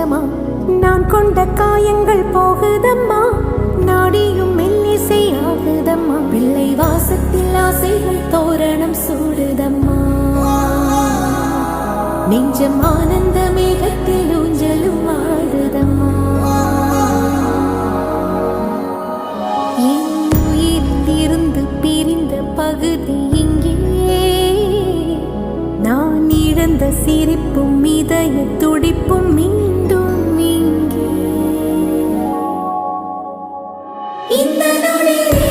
கொஞ்சமா நான் கொண்ட காயங்கள் போகுதம்மா, நாடியும் மெல்லிசை ஆகுதம்மா, பிள்ளை வாசத்தில் ஆசைகள் தோரணம் சூடுதம்மா, நெஞ்சம் ஆனந்த மேகத்தில் ஊஞ்சலும் ஆடுதம்மா. என் உயிரிலிருந்து பிரிந்த பகுதி இங்கே, நான் இழந்த சிரிப்பும் இதய துடிப்பும் மீண்டும் இங்கே. இந்த நொடியே